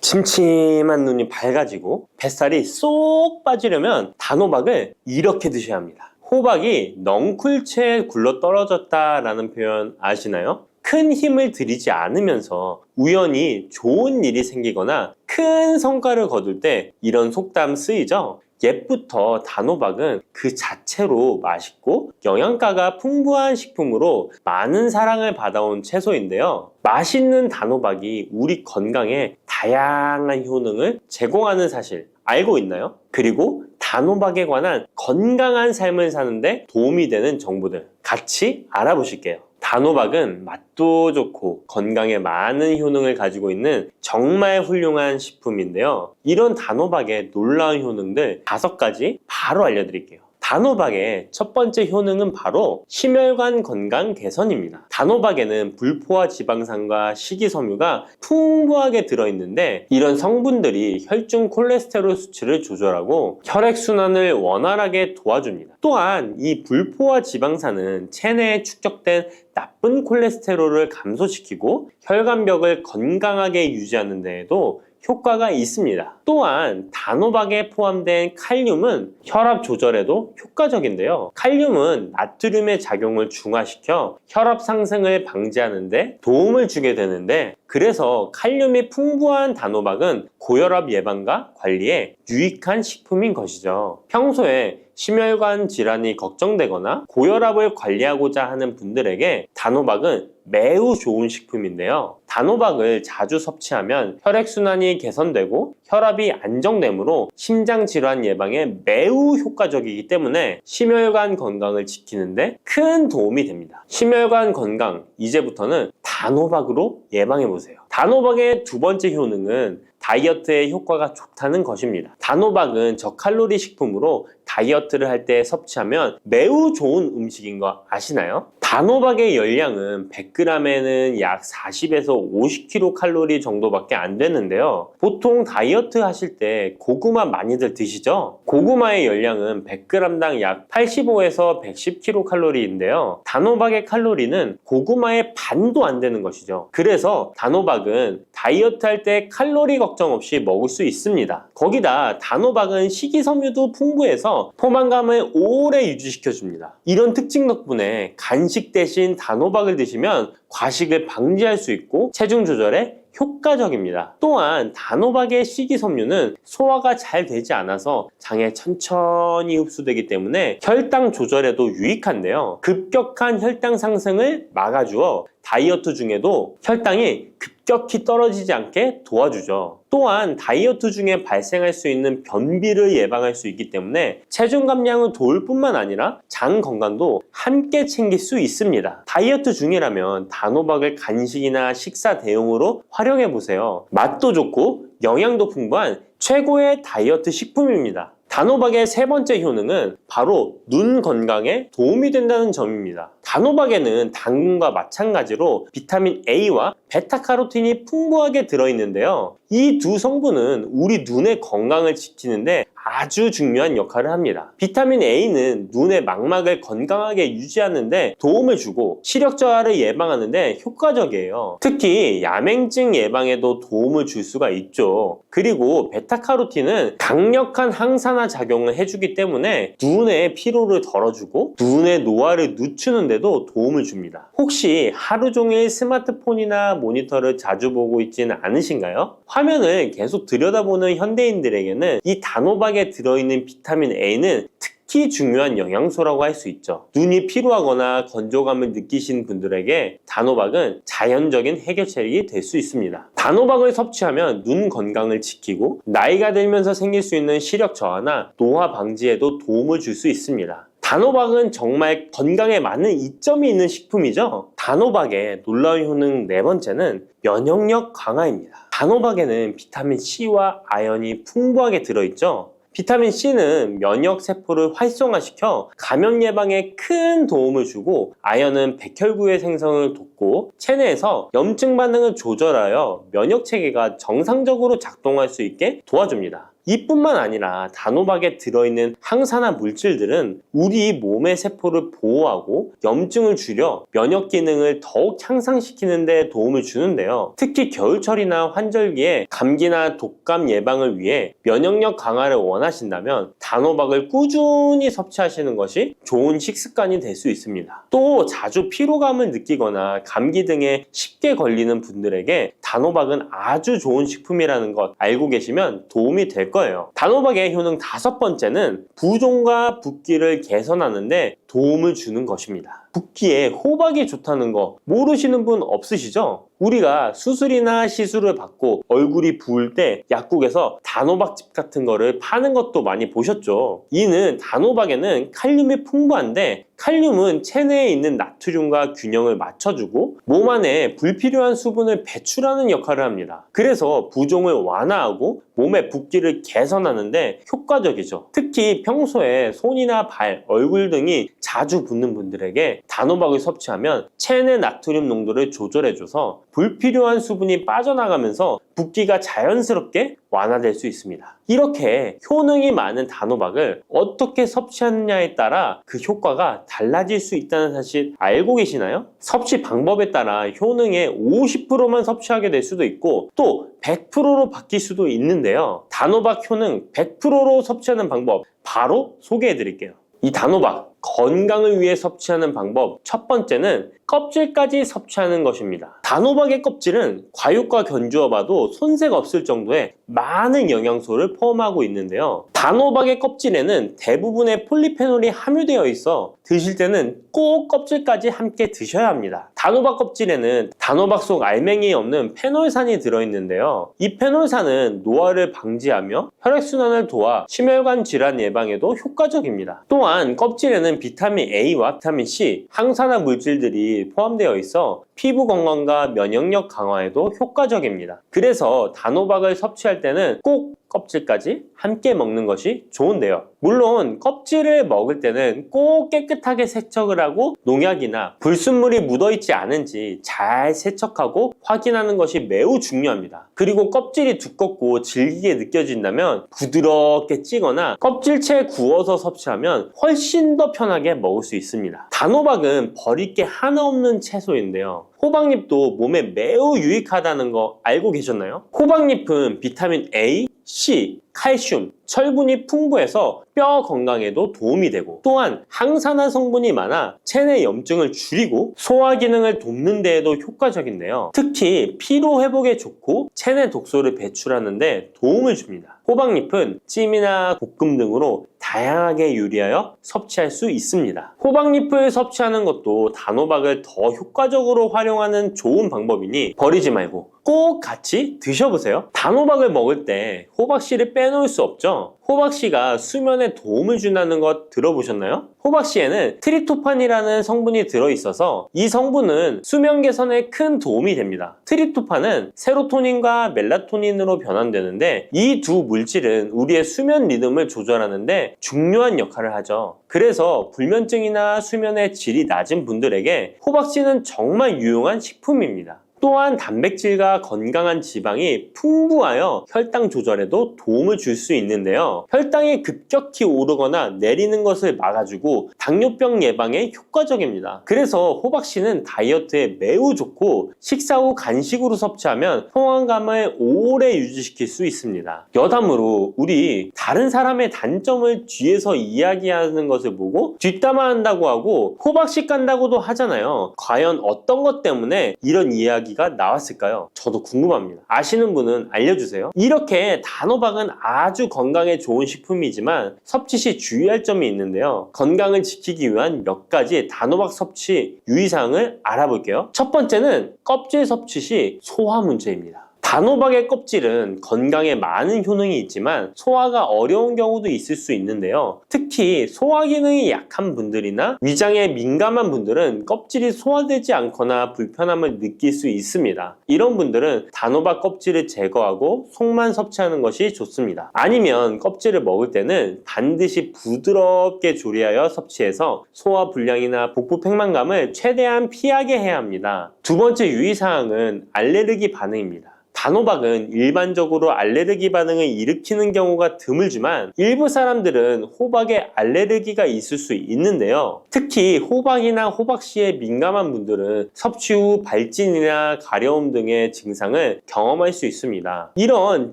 침침한 눈이 밝아지고 뱃살이 쏙 빠지려면 단호박을 이렇게 드셔야 합니다. 호박이 넝쿨채에 굴러 떨어졌다라는 표현 아시나요? 큰 힘을 들이지 않으면서 우연히 좋은 일이 생기거나 큰 성과를 거둘 때 이런 속담 쓰이죠? 옛부터 단호박은 그 자체로 맛있고 영양가가 풍부한 식품으로 많은 사랑을 받아온 채소인데요. 맛있는 단호박이 우리 건강에 다양한 효능을 제공하는 사실 알고 있나요? 그리고 단호박에 관한 건강한 삶을 사는데 도움이 되는 정보들 같이 알아보실게요. 단호박은 맛도 좋고 건강에 많은 효능을 가지고 있는 정말 훌륭한 식품인데요. 이런 단호박의 놀라운 효능들 5가지 바로 알려드릴게요. 단호박의 첫 번째 효능은 바로 심혈관 건강 개선입니다. 단호박에는 불포화 지방산과 식이섬유가 풍부하게 들어있는데, 이런 성분들이 혈중 콜레스테롤 수치를 조절하고 혈액순환을 원활하게 도와줍니다. 또한 이 불포화 지방산은 체내에 축적된 나쁜 콜레스테롤을 감소시키고 혈관벽을 건강하게 유지하는 데에도 효과가 있습니다. 또한 단호박에 포함된 칼륨은 혈압 조절에도 효과적인데요. 칼륨은 나트륨의 작용을 중화시켜 혈압 상승을 방지하는 데 도움을 주게 되는데, 그래서 칼륨이 풍부한 단호박은 고혈압 예방과 관리에 유익한 식품인 것이죠. 평소에 심혈관 질환이 걱정되거나 고혈압을 관리하고자 하는 분들에게 단호박은 매우 좋은 식품인데요. 단호박을 자주 섭취하면 혈액순환이 개선되고 혈압이 안정되므로 심장질환 예방에 매우 효과적이기 때문에 심혈관 건강을 지키는데 큰 도움이 됩니다. 심혈관 건강, 이제부터는 단호박으로 예방해보세요. 단호박의 두 번째 효능은 다이어트에 효과가 좋다는 것입니다. 단호박은 저칼로리 식품으로 다이어트를 할 때 섭취하면 매우 좋은 음식인 거 아시나요? 단호박의 열량은 100g에는 약 40에서 50kcal 정도밖에 안 되는데요. 보통 다이어트 하실 때 고구마 많이들 드시죠? 고구마의 열량은 100g당 약 85에서 110kcal인데요. 단호박의 칼로리는 고구마의 반도 안 되는 것이죠. 그래서 단호박은 다이어트 할 때 칼로리 걱정 없이 먹을 수 있습니다. 거기다 단호박은 식이섬유도 풍부해서 포만감을 오래 유지시켜줍니다. 이런 특징 덕분에 간식 대신 단호박을 드시면 과식을 방지할 수 있고 체중 조절에 효과적입니다. 또한 단호박의 식이섬유는 소화가 잘 되지 않아서 장에 천천히 흡수되기 때문에 혈당 조절에도 유익한데요. 급격한 혈당 상승을 막아주어 다이어트 중에도 혈당이 급격히 떨어지지 않게 도와주죠. 또한 다이어트 중에 발생할 수 있는 변비를 예방할 수 있기 때문에 체중 감량을 도울 뿐만 아니라 장 건강도 함께 챙길 수 있습니다. 다이어트 중이라면 단호박을 간식이나 식사 대용으로 활용해 보세요. 맛도 좋고 영양도 풍부한 최고의 다이어트 식품입니다. 단호박의 세 번째 효능은 바로 눈 건강에 도움이 된다는 점입니다. 단호박에는 당근과 마찬가지로 비타민 A와 베타카로틴이 풍부하게 들어있는데요. 이 두 성분은 우리 눈의 건강을 지키는데 아주 중요한 역할을 합니다. 비타민 A는 눈의 망막을 건강하게 유지하는데 도움을 주고 시력 저하를 예방하는데 효과적이에요. 특히 야맹증 예방에도 도움을 줄 수가 있죠. 그리고 베타카로틴은 강력한 항산화 작용을 해주기 때문에 눈의 피로를 덜어주고 눈의 노화를 늦추는데도 도움을 줍니다. 혹시 하루 종일 스마트폰이나 모니터를 자주 보고 있지는 않으신가요? 화면을 계속 들여다보는 현대인들에게는 이 단호박에 들어있는 비타민 A는 특히 중요한 영양소라고 할 수 있죠. 눈이 피로하거나 건조감을 느끼신 분들에게 단호박은 자연적인 해결책이 될 수 있습니다. 단호박을 섭취하면 눈 건강을 지키고 나이가 들면서 생길 수 있는 시력 저하나 노화 방지에도 도움을 줄 수 있습니다. 단호박은 정말 건강에 많은 이점이 있는 식품이죠. 단호박의 놀라운 효능 네 번째는 면역력 강화입니다. 단호박에는 비타민 C와 아연이 풍부하게 들어있죠. 비타민 C는 면역 세포를 활성화시켜 감염 예방에 큰 도움을 주고 아연은 백혈구의 생성을 돕고 체내에서 염증 반응을 조절하여 면역 체계가 정상적으로 작동할 수 있게 도와줍니다. 이뿐만 아니라 단호박에 들어있는 항산화 물질들은 우리 몸의 세포를 보호하고 염증을 줄여 면역 기능을 더욱 향상시키는 데 도움을 주는데요. 특히 겨울철이나 환절기에 감기나 독감 예방을 위해 면역력 강화를 원하신다면 단호박을 꾸준히 섭취하시는 것이 좋은 식습관이 될 수 있습니다. 또 자주 피로감을 느끼거나 감기 등에 쉽게 걸리는 분들에게 단호박은 아주 좋은 식품이라는 것 알고 계시면 도움이 될 거예요. 단호박의 효능 다섯 번째는 부종과 붓기를 개선하는데 도움을 주는 것입니다. 붓기에 호박이 좋다는 거 모르시는 분 없으시죠? 우리가 수술이나 시술을 받고 얼굴이 부을 때 약국에서 단호박즙 같은 거를 파는 것도 많이 보셨죠? 이는 단호박에는 칼륨이 풍부한데 칼륨은 체내에 있는 나트륨과 균형을 맞춰주고 몸 안에 불필요한 수분을 배출하는 역할을 합니다. 그래서 부종을 완화하고 몸의 붓기를 개선하는데 효과적이죠. 특히 평소에 손이나 발, 얼굴 등이 자주 붓는 분들에게 단호박을 섭취하면 체내 나트륨 농도를 조절해줘서 불필요한 수분이 빠져나가면서 붓기가 자연스럽게 완화될 수 있습니다. 이렇게 효능이 많은 단호박을 어떻게 섭취하느냐에 따라 그 효과가 달라질 수 있다는 사실 알고 계시나요? 섭취 방법에 따라 효능의 50%만 섭취하게 될 수도 있고 또 100%로 바뀔 수도 있는데요. 단호박 효능 100%로 섭취하는 방법 바로 소개해 드릴게요. 이 단호박 건강을 위해 섭취하는 방법 첫 번째는 껍질까지 섭취하는 것입니다. 단호박의 껍질은 과육과 견주어 봐도 손색 없을 정도의 많은 영양소를 포함하고 있는데요. 단호박의 껍질에는 대부분의 폴리페놀이 함유되어 있어 드실 때는 꼭 껍질까지 함께 드셔야 합니다. 단호박 껍질에는 단호박 속 알맹이에 없는 페놀산이 들어있는데요. 이 페놀산은 노화를 방지하며 혈액순환을 도와 심혈관 질환 예방에도 효과적입니다. 또한 껍질에는 비타민 A와 비타민 C, 항산화 물질들이 포함되어 있어 피부 건강과 면역력 강화에도 효과적입니다. 그래서 단호박을 섭취할 때는 꼭 껍질까지 함께 먹는 것이 좋은데요. 물론 껍질을 먹을 때는 꼭 깨끗하게 세척을 하고 농약이나 불순물이 묻어있지 않은지 잘 세척하고 확인하는 것이 매우 중요합니다. 그리고 껍질이 두껍고 질기게 느껴진다면 부드럽게 찌거나 껍질째 구워서 섭취하면 훨씬 더 편하게 먹을 수 있습니다. 단호박은 버릴 게 하나 없는 채소인데요. 호박잎도 몸에 매우 유익하다는 거 알고 계셨나요? 호박잎은 비타민 A, C, 칼슘, 철분이 풍부해서 뼈 건강에도 도움이 되고 또한 항산화 성분이 많아 체내 염증을 줄이고 소화 기능을 돕는 데에도 효과적인데요. 특히 피로 회복에 좋고 체내 독소를 배출하는 데 도움을 줍니다. 호박잎은 찜이나 볶음 등으로 다양하게 요리하여 섭취할 수 있습니다. 호박잎을 섭취하는 것도 단호박을 더 효과적으로 활용하는 좋은 방법이니 버리지 말고 꼭 같이 드셔보세요. 단호박을 먹을 때 호박씨를 빼놓을 수 없죠. 호박씨가 수면에 도움을 준다는 것 들어보셨나요? 호박씨에는 트립토판이라는 성분이 들어있어서 이 성분은 수면 개선에 큰 도움이 됩니다. 트립토판은 세로토닌과 멜라토닌으로 변환되는데 이 두 물질은 우리의 수면 리듬을 조절하는데 중요한 역할을 하죠. 그래서 불면증이나 수면의 질이 낮은 분들에게 호박씨는 정말 유용한 식품입니다. 또한 단백질과 건강한 지방이 풍부하여 혈당 조절에도 도움을 줄 수 있는데요. 혈당이 급격히 오르거나 내리는 것을 막아주고 당뇨병 예방에 효과적입니다. 그래서 호박씨는 다이어트에 매우 좋고 식사 후 간식으로 섭취하면 포만감을 오래 유지시킬 수 있습니다. 여담으로 우리 다른 사람의 단점을 뒤에서 이야기하는 것을 보고 뒷담화한다고 하고 호박씨 깐다고도 하잖아요. 과연 어떤 것 때문에 이런 이야기가 나왔을까요? 저도 궁금합니다. 아시는 분은 알려주세요. 이렇게 단호박은 아주 건강에 좋은 식품이지만 섭취 시 주의할 점이 있는데요. 건강을 지키기 위한 몇 가지 단호박 섭취 유의사항을 알아볼게요. 첫 번째는 껍질 섭취 시 소화 문제입니다. 단호박의 껍질은 건강에 많은 효능이 있지만 소화가 어려운 경우도 있을 수 있는데요. 특히 소화 기능이 약한 분들이나 위장에 민감한 분들은 껍질이 소화되지 않거나 불편함을 느낄 수 있습니다. 이런 분들은 단호박 껍질을 제거하고 속만 섭취하는 것이 좋습니다. 아니면 껍질을 먹을 때는 반드시 부드럽게 조리하여 섭취해서 소화 불량이나 복부 팽만감을 최대한 피하게 해야 합니다. 두 번째 유의사항은 알레르기 반응입니다. 단호박은 일반적으로 알레르기 반응을 일으키는 경우가 드물지만 일부 사람들은 호박에 알레르기가 있을 수 있는데요. 특히 호박이나 호박씨에 민감한 분들은 섭취 후 발진이나 가려움 등의 증상을 경험할 수 있습니다. 이런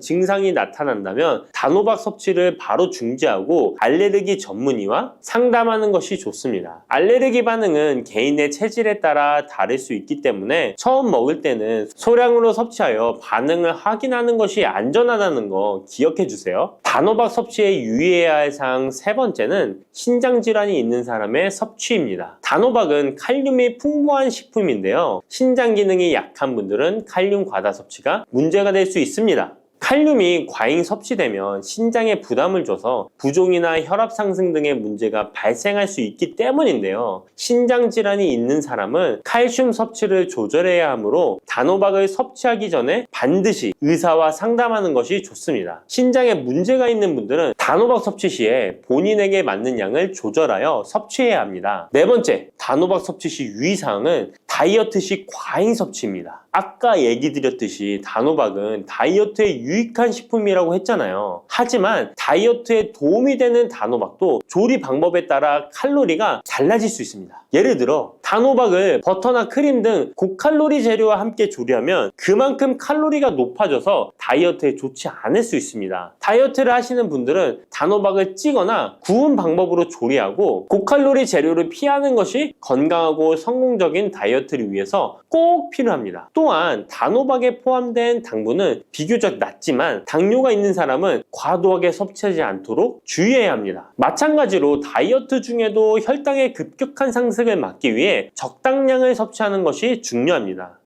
증상이 나타난다면 단호박 섭취를 바로 중지하고 알레르기 전문의와 상담하는 것이 좋습니다. 알레르기 반응은 개인의 체질에 따라 다를 수 있기 때문에 처음 먹을 때는 소량으로 섭취하여 반응을 확인하는 것이 안전하다는 거 기억해 주세요. 단호박 섭취에 유의해야 할 사항 세 번째는 신장질환이 있는 사람의 섭취입니다. 단호박은 칼륨이 풍부한 식품인데요. 신장 기능이 약한 분들은 칼륨 과다 섭취가 문제가 될 수 있습니다. 칼륨이 과잉 섭취되면 신장에 부담을 줘서 부종이나 혈압 상승 등의 문제가 발생할 수 있기 때문인데요. 신장 질환이 있는 사람은 칼슘 섭취를 조절해야 하므로 단호박을 섭취하기 전에 반드시 의사와 상담하는 것이 좋습니다. 신장에 문제가 있는 분들은 단호박 섭취 시에 본인에게 맞는 양을 조절하여 섭취해야 합니다. 네 번째, 단호박 섭취 시 유의사항은 다이어트 시 과잉 섭취입니다. 아까 얘기 드렸듯이 단호박은 다이어트에 유익한 식품이라고 했잖아요. 하지만 다이어트에 도움이 되는 단호박도 조리 방법에 따라 칼로리가 달라질 수 있습니다. 예를 들어 단호박을 버터나 크림 등 고칼로리 재료와 함께 조리하면 그만큼 칼로리가 높아져서 다이어트에 좋지 않을 수 있습니다. 다이어트를 하시는 분들은 단호박을 찌거나 구운 방법으로 조리하고 고칼로리 재료를 피하는 것이 건강하고 성공적인 다이어트를 위해서 꼭 필요합니다. 또한 단호박에 포함된 당분은 비교적 낮지만 당뇨가 있는 사람은 과도하게 섭취하지 않도록 주의해야 합니다. 마찬가지로 다이어트 중에도 혈당의 급격한 상승을 막기 위해 적당량을 섭취하는 것이 중요합니다.